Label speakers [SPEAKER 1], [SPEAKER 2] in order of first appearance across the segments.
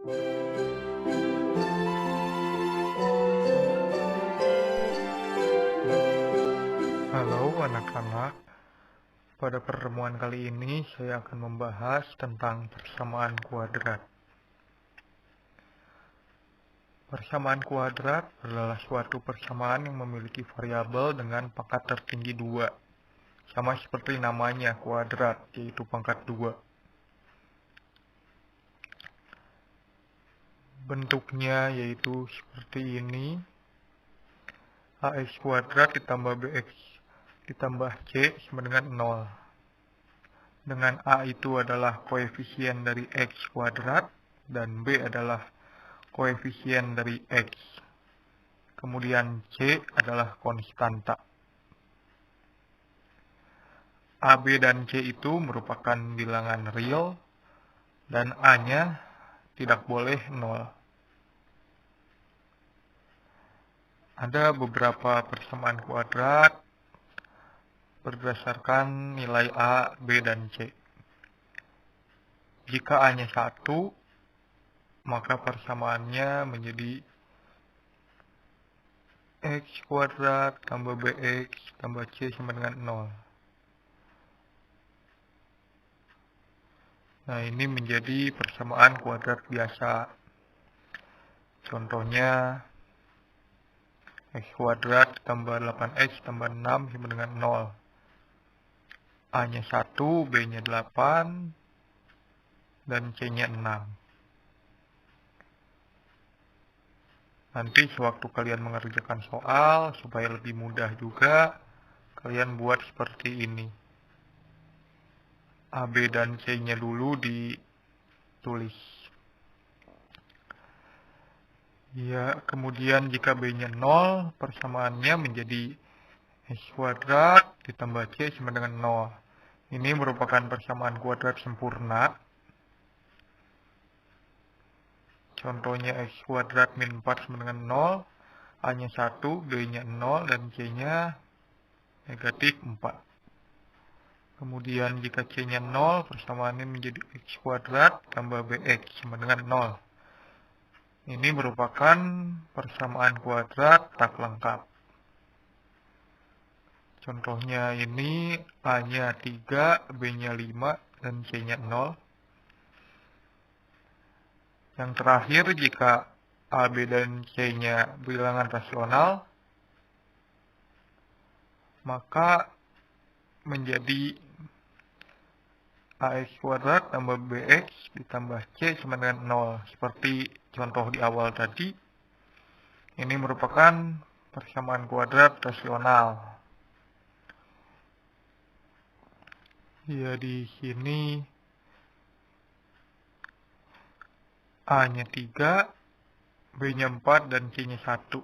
[SPEAKER 1] Halo anak-anak, pada pertemuan kali ini saya akan membahas tentang persamaan kuadrat. Persamaan kuadrat adalah suatu persamaan yang memiliki variabel dengan pangkat tertinggi 2, sama seperti namanya kuadrat, yaitu pangkat 2. Bentuknya yaitu seperti ini, ax kuadrat ditambah bx ditambah c sama dengan 0. Dengan a itu adalah koefisien dari x kuadrat dan b adalah koefisien dari x. Kemudian c adalah konstanta. A, B, dan c itu merupakan bilangan real dan a-nya tidak boleh 0. Ada beberapa persamaan kuadrat berdasarkan nilai a, b, dan c. Jika a-nya 1, maka persamaannya menjadi x kuadrat tambah bx tambah c sama dengan 0. Nah, ini menjadi persamaan kuadrat biasa. Contohnya, x kuadrat tambah 8x tambah 6 sama dengan 0. A-nya 1, B-nya 8, dan C-nya 6. Nanti sewaktu kalian mengerjakan soal, supaya lebih mudah juga, kalian buat seperti ini. A, B, dan C-nya dulu ditulis. Ya, kemudian jika B-nya 0, persamaannya menjadi x kuadrat ditambah c sama dengan 0. Ini merupakan persamaan kuadrat sempurna. Contohnya x kuadrat min 4 sama dengan 0, a-nya 1, b-nya 0, dan c-nya negatif 4. Kemudian jika c-nya 0, persamaannya menjadi x kuadrat tambah bx sama dengan 0. Ini merupakan persamaan kuadrat tak lengkap. Contohnya ini a-nya 3, b-nya 5, dan c-nya 0. Yang terakhir, jika a, b, dan c-nya bilangan rasional, maka menjadi ax kuadrat tambah bx ditambah c sama dengan 0. Seperti contoh di awal tadi, ini merupakan persamaan kuadrat rasional. Ya, di sini a-nya 3, b-nya 4, dan c-nya 1.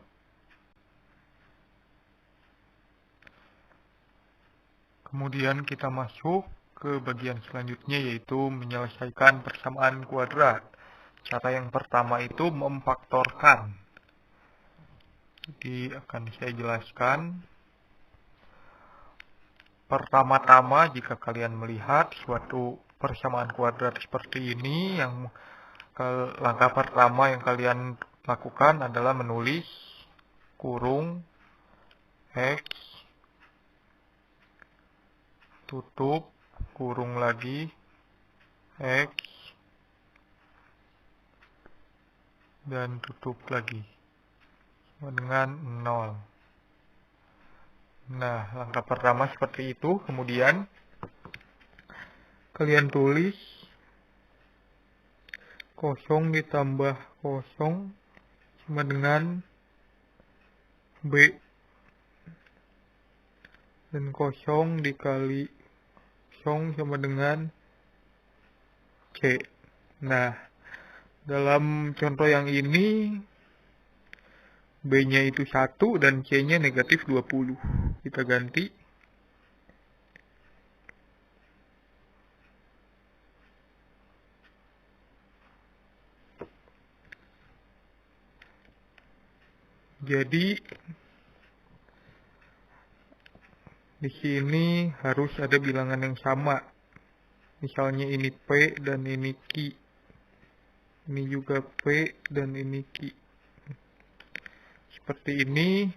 [SPEAKER 1] Kemudian kita masuk ke bagian selanjutnya, yaitu menyelesaikan persamaan kuadrat. Cara yang pertama itu memfaktorkan. Jadi akan saya jelaskan. Pertama-tama, jika kalian melihat suatu persamaan kuadrat seperti ini, langkah pertama yang kalian lakukan adalah menulis kurung x tutup kurung lagi x dan tutup lagi dengan 0. Nah, langkah pertama seperti itu. Kemudian kalian tulis 0 ditambah 0 sama dengan b, dan 0 dikali 0 sama dengan c. Nah, dalam contoh yang ini, b-nya itu 1 dan c-nya negatif 20. Kita ganti. Jadi, di sini harus ada bilangan yang sama. Misalnya ini P dan ini Q. ini juga P, dan ini Q. Seperti ini,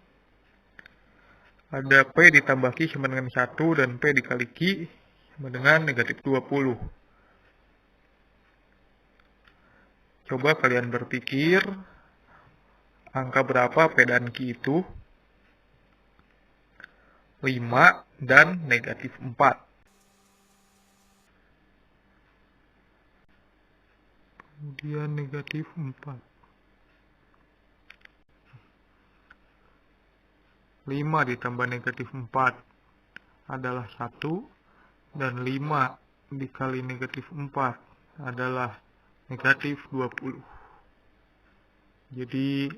[SPEAKER 1] ada P ditambah Q sama dengan 1, dan P dikali Q sama dengan negatif 20. Coba kalian berpikir, angka berapa P dan Q itu? 5 dan negatif 4. Kemudian negatif 4. 5 ditambah negatif 4 adalah 1, dan 5 dikali negatif 4 adalah negatif 20. Jadi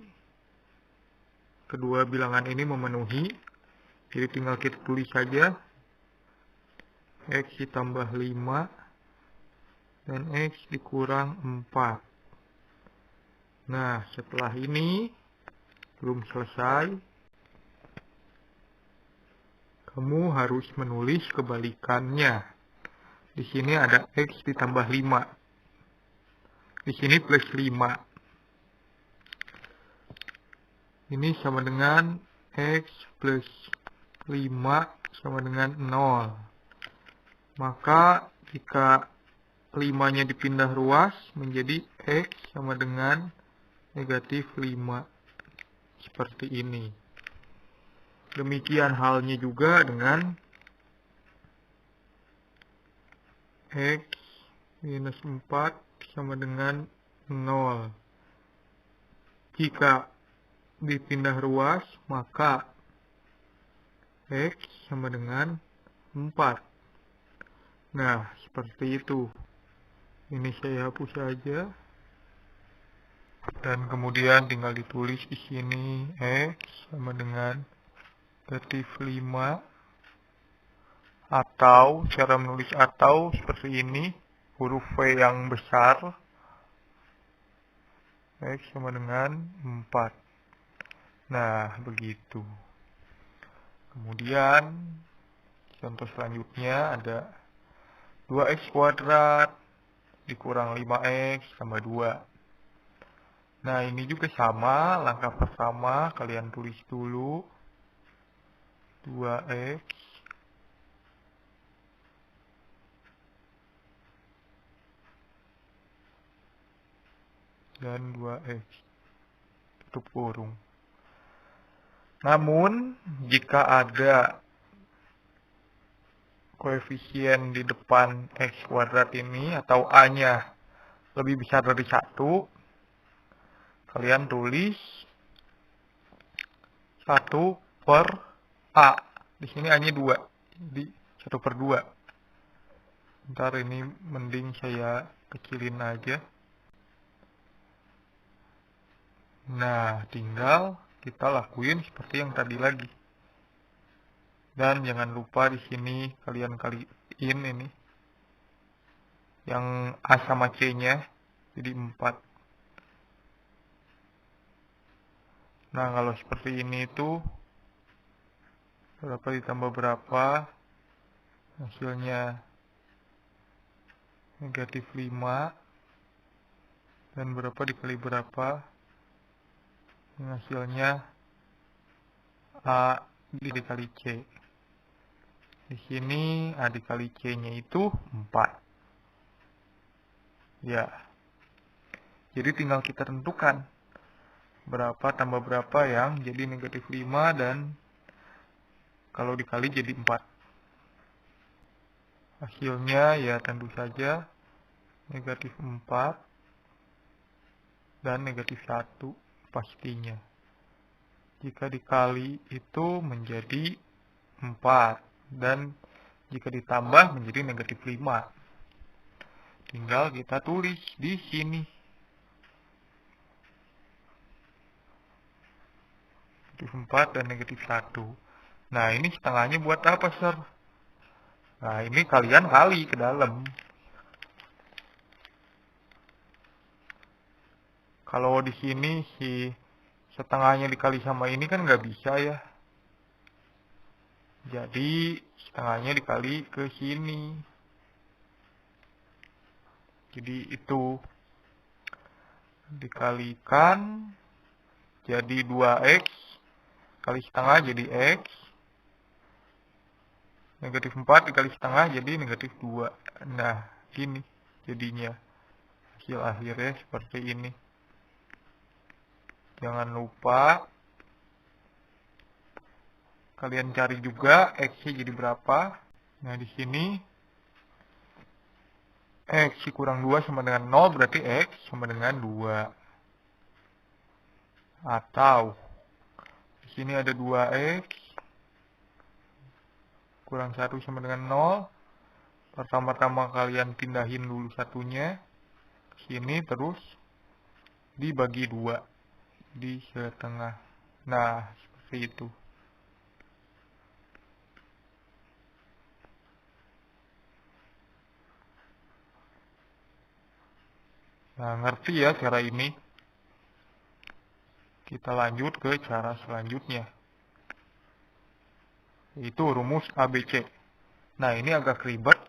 [SPEAKER 1] kedua bilangan ini memenuhi. Jadi tinggal kita tulis saja X ditambah 5 dan X dikurang 4. Nah, setelah ini belum selesai. Kamu harus menulis kebalikannya. Di sini ada X ditambah 5. Di sini plus 5. Ini sama dengan X plus 5 sama dengan 0. Maka jika 5-nya dipindah ruas menjadi X sama dengan negatif 5. Seperti ini. Demikian halnya juga dengan X minus 4 sama dengan 0. Jika dipindah ruas, maka X sama dengan 4. Nah, seperti itu. Ini saya hapus saja. Dan kemudian tinggal ditulis di sini X sama dengan negatif 5. Atau, cara menulis atau seperti ini. Huruf V yang besar. X sama dengan 4. Nah, begitu. Kemudian, contoh selanjutnya ada 2x kuadrat dikurang 5x tambah 2. Nah, ini juga sama. Langkah pertama, kalian tulis dulu 2x dan 2x. Tutup kurung. Namun, jika ada koefisien di depan x kuadrat ini atau a-nya lebih besar dari 1, kalian tulis 1 per a. Di sini a-nya 2, jadi 1 per 2. Ntar ini mending saya kecilin aja. Nah, tinggal kita lakuin seperti yang tadi lagi. Dan jangan lupa di sini kalian kaliin ini yang A sama C-nya jadi 4. Nah, kalau seperti ini itu berapa ditambah berapa, hasilnya negatif 5, dan berapa dikali berapa, hasilnya A dikali C. Di sini A dikali C-nya itu 4. Ya. Jadi tinggal kita tentukan berapa tambah berapa yang jadi negatif 5, dan kalau dikali jadi 4. Hasilnya ya tentu saja negatif 4 dan negatif 1 pastinya. Jika dikali itu menjadi 4, dan jika ditambah menjadi negatif 5. Tinggal kita tulis di sini. Negatif 4 dan negatif 1. Nah, ini setengahnya buat apa, Sir? Nah, ini kalian kali ke dalam. Kalau di sini si setengahnya dikali sama ini kan nggak bisa ya. Jadi setengahnya dikali ke sini. Jadi itu. dikalikan jadi 2x, kali setengah jadi x, negatif 4 dikali setengah jadi negatif 2. Nah, ini jadinya hasil akhirnya seperti ini. Jangan lupa kalian cari juga x-nya jadi berapa. Nah, di sini x kurang 2 sama dengan 0, berarti x sama dengan 2. Atau di sini ada 2x kurang 1 sama dengan 0. Pertama-tama kalian pindahin dulu satunya ke sini, terus dibagi 2 di setengah. Nah, seperti itu. Nah, ngerti ya cara ini? Kita lanjut ke cara selanjutnya, yaitu rumus ABC. Nah, ini agak ribet.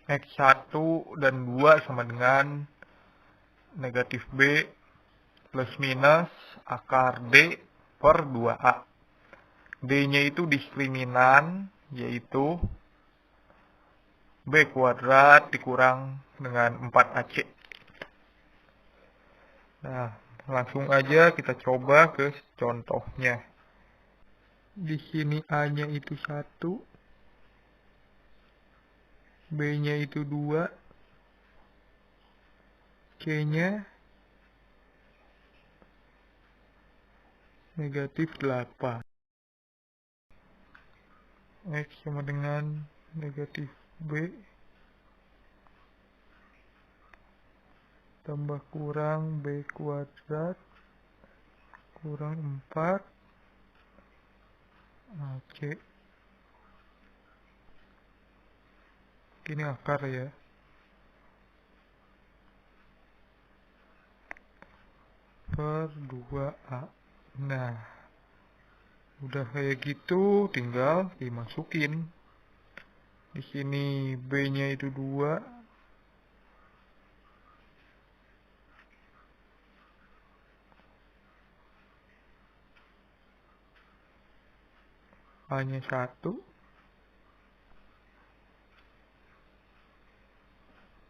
[SPEAKER 1] X1 dan 2 sama dengan negatif B plus minus akar D per 2A. D-nya itu diskriminan, yaitu B kuadrat dikurang dengan 4AC. Nah, langsung aja kita coba ke contohnya. Di sini A-nya itu 1, B-nya itu 2, C-nya negatif 8. X sama dengan negatif B tambah kurang B kuadrat kurang 4 AC. Ini akar ya. Per 2A. Nah, udah kayak gitu, tinggal dimasukin. Di sini B-nya itu 2, A-nya 1,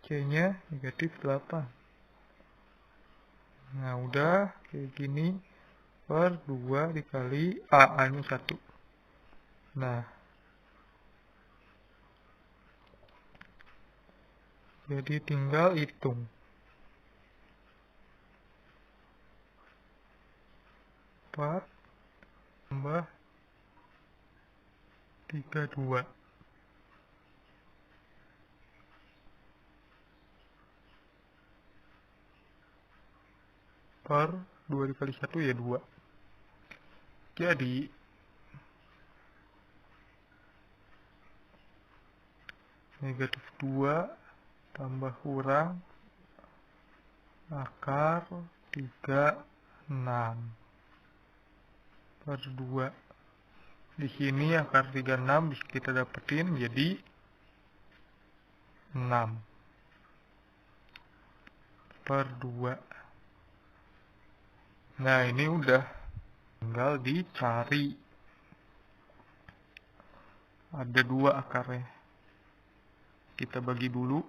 [SPEAKER 1] C-nya negatif 8. Nah, udah kayak gini, per 2 dikali A-nya 1. Nah, jadi tinggal hitung. 4 tambah 32. Per 2 dikali 1 ya 2. Jadi negatif 2 tambah kurang akar 36 per 2. Di sini akar 36 bisa kita dapetin jadi 6 per 2. Nah, ini udah, tinggal dicari. Ada 2 akarnya. Kita bagi dulu.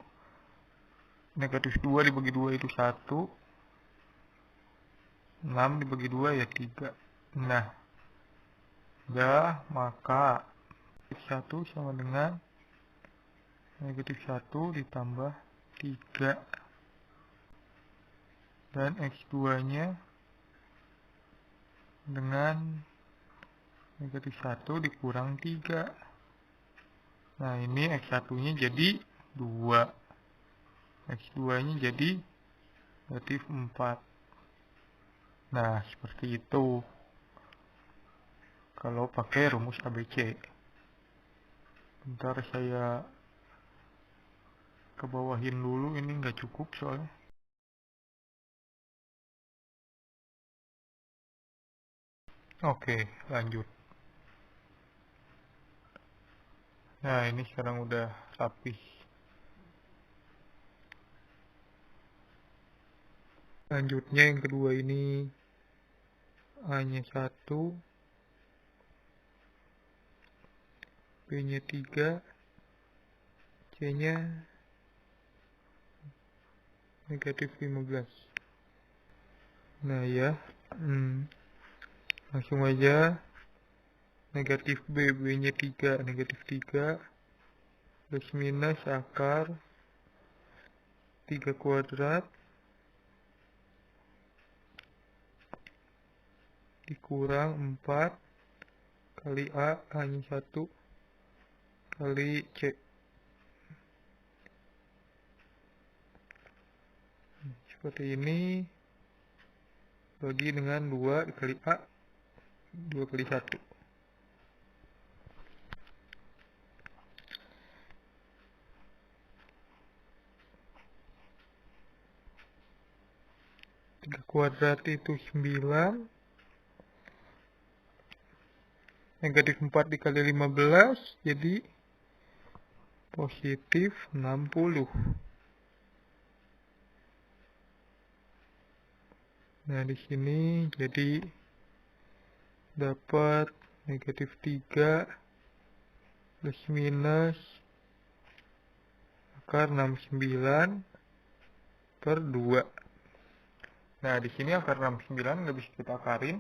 [SPEAKER 1] Negatif 2 dibagi 2 itu 1. 6 dibagi 2 ya 3. Nah, ya, maka X1 sama dengan negatif 1 ditambah 3. Dan X2 nya dengan negatif 1 dikurang 3. Nah, ini X1 nya jadi 2, X2 nya jadi negatif 4. Nah, seperti itu kalau pakai rumus ABC. Bentar, saya kebawahin dulu, ini nggak cukup soalnya. Oke, lanjut. Nah, ini sekarang udah rapih. Selanjutnya yang kedua ini A-nya 1, B-nya 3, C-nya negatif 15. Nah ya, langsung aja. Negatif B, B-nya 3, negatif 3, plus minus akar 3 kuadrat dikurang 4 kali A, A-nya 1, kali C. Seperti ini, bagi dengan 2 dikali A, 2 kali 1. Kuadrat itu 9, negatif 4 dikali 15 jadi positif 60. Nah di sini jadi dapat negatif 3 plus minus akar 69 per 2. Nah, di sini akar 69 nggak bisa kita akarin.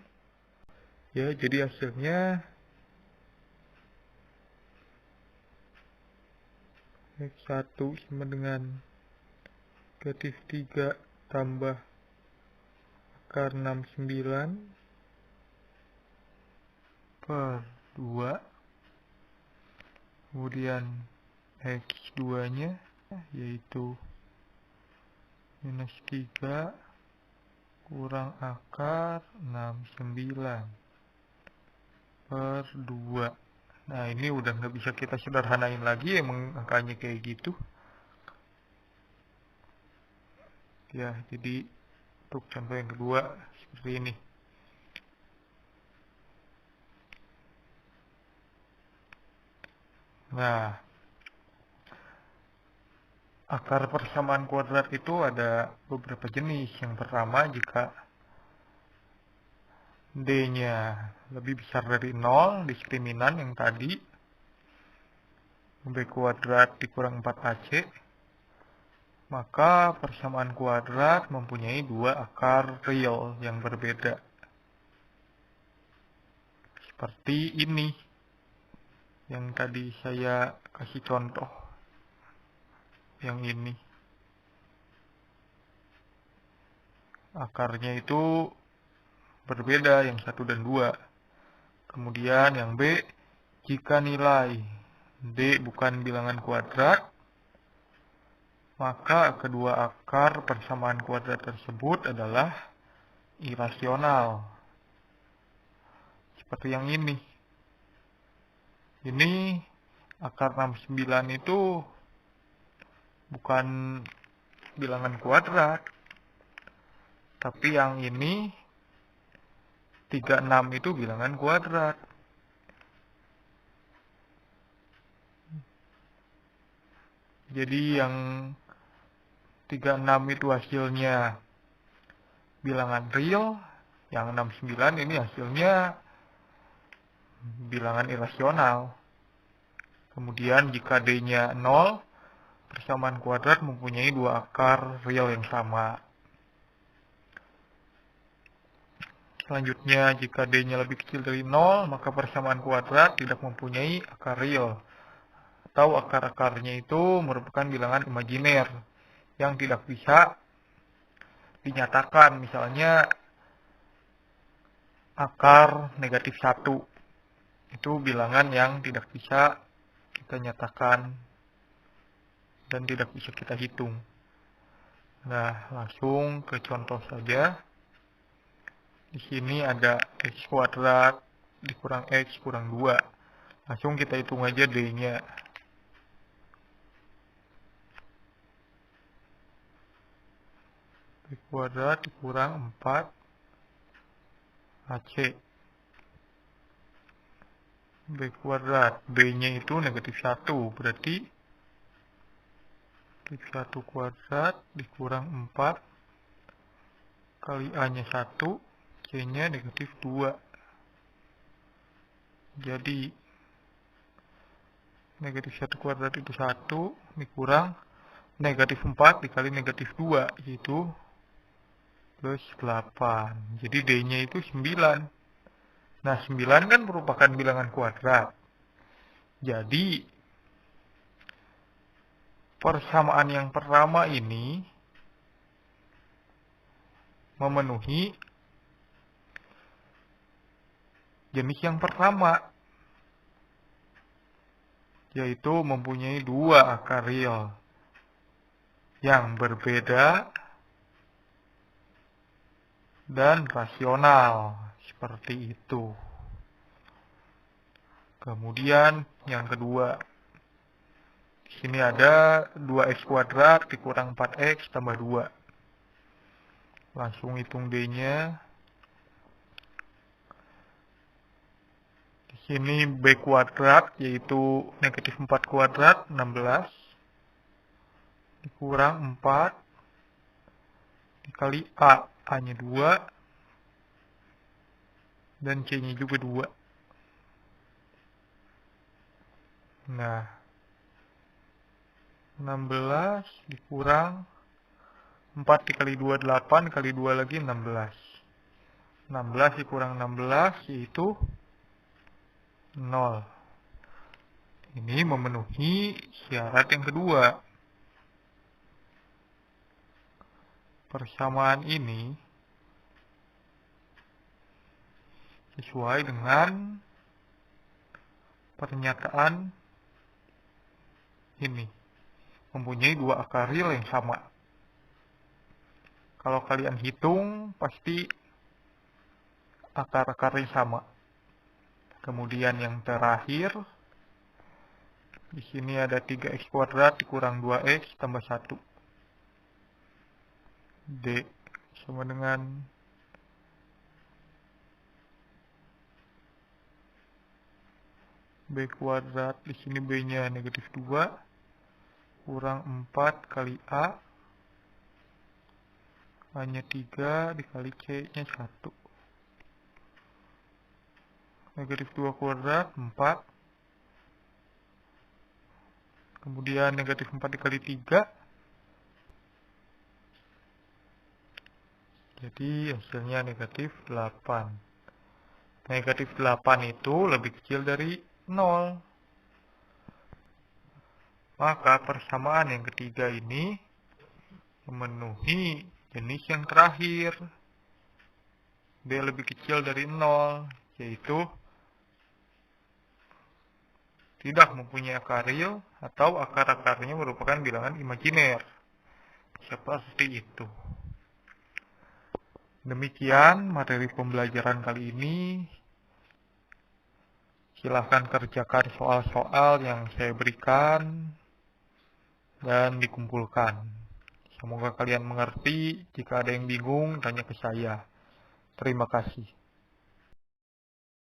[SPEAKER 1] Ya, jadi hasilnya X1 sama dengan negatif 3 tambah akar 69 per 2. Kemudian X2 nya yaitu minus 3 kurang akar 69 per 2. Nah ini udah nggak bisa kita sederhanain lagi, emang angkanya kayak gitu ya. Jadi untuk contoh yang kedua seperti ini. Nah, akar persamaan kuadrat itu ada beberapa jenis. Yang pertama, jika D-nya lebih besar dari 0, diskriminan yang tadi, B kuadrat dikurang 4AC, maka persamaan kuadrat mempunyai dua akar real yang berbeda. Seperti ini, yang tadi saya kasih contoh. Yang ini akarnya itu berbeda, yang 1 dan 2. Kemudian yang B, jika nilai D bukan bilangan kuadrat, maka kedua akar persamaan kuadrat tersebut adalah irasional. Seperti yang ini. Ini akar 69 itu bukan bilangan kuadrat, tapi yang ini 36 itu bilangan kuadrat. Jadi yang 36 itu hasilnya bilangan real, yang 69 ini hasilnya bilangan irasional. Kemudian jika D-nya 0, persamaan kuadrat mempunyai dua akar real yang sama. Selanjutnya, jika D-nya lebih kecil dari 0, maka persamaan kuadrat tidak mempunyai akar real, atau akar-akarnya itu merupakan bilangan imajiner yang tidak bisa dinyatakan. Misalnya, akar negatif 1 itu bilangan yang tidak bisa kita nyatakan dan tidak bisa kita hitung. Nah, langsung ke contoh saja. Di sini ada X kuadrat dikurang X kurang 2. Langsung kita hitung aja D-nya. B kuadrat dikurang 4 AC. B kuadrat, B-nya itu negatif 1, berarti negatif 1 kuadrat dikurang 4 kali A-nya 1, C-nya negatif 2. Jadi negatif 1 kuadrat itu 1 dikurang negatif 4 dikali negatif 2, yaitu plus 8. Jadi D-nya itu 9. Nah, 9 kan merupakan bilangan kuadrat. Jadi persamaan yang pertama ini memenuhi jenis yang pertama, yaitu mempunyai 2 akar real yang berbeda dan rasional, seperti itu. Kemudian yang kedua, di sini ada 2x kuadrat dikurang 4x tambah 2. Langsung hitung D-nya. Di sini B kuadrat, yaitu negatif 4 kuadrat, 16. Dikurang 4. Dikali A. A-nya 2. Dan C-nya juga 2. Nah, 16 dikurang 4 dikali 2, 8, kali 2 lagi 16. 16 dikurang 16, yaitu 0. Ini memenuhi syarat yang kedua. Persamaan ini sesuai dengan pernyataan ini. Mempunyai 2 akar real yang sama. Kalau kalian hitung, pasti akar-akarnya sama. Kemudian yang terakhir, di sini ada 3x kuadrat dikurang 2x tambah 1. D sama dengan B kuadrat, di sini B-nya negatif 2, kurang 4 kali A. A-nya 3 dikali C-nya 1. Negatif 2 kuadrat, 4. Kemudian negatif 4 dikali 3. Jadi hasilnya negatif 8. Negatif 8 itu lebih kecil dari 0. Maka persamaan yang ketiga ini memenuhi jenis yang terakhir. D lebih kecil dari 0, yaitu tidak mempunyai akar real atau akar-akarnya merupakan bilangan imajiner. Seperti itu. Demikian materi pembelajaran kali ini. Silahkan kerjakan soal-soal yang saya berikan dan dikumpulkan. Semoga kalian mengerti. Jika ada yang bingung, tanya ke saya. Terima kasih.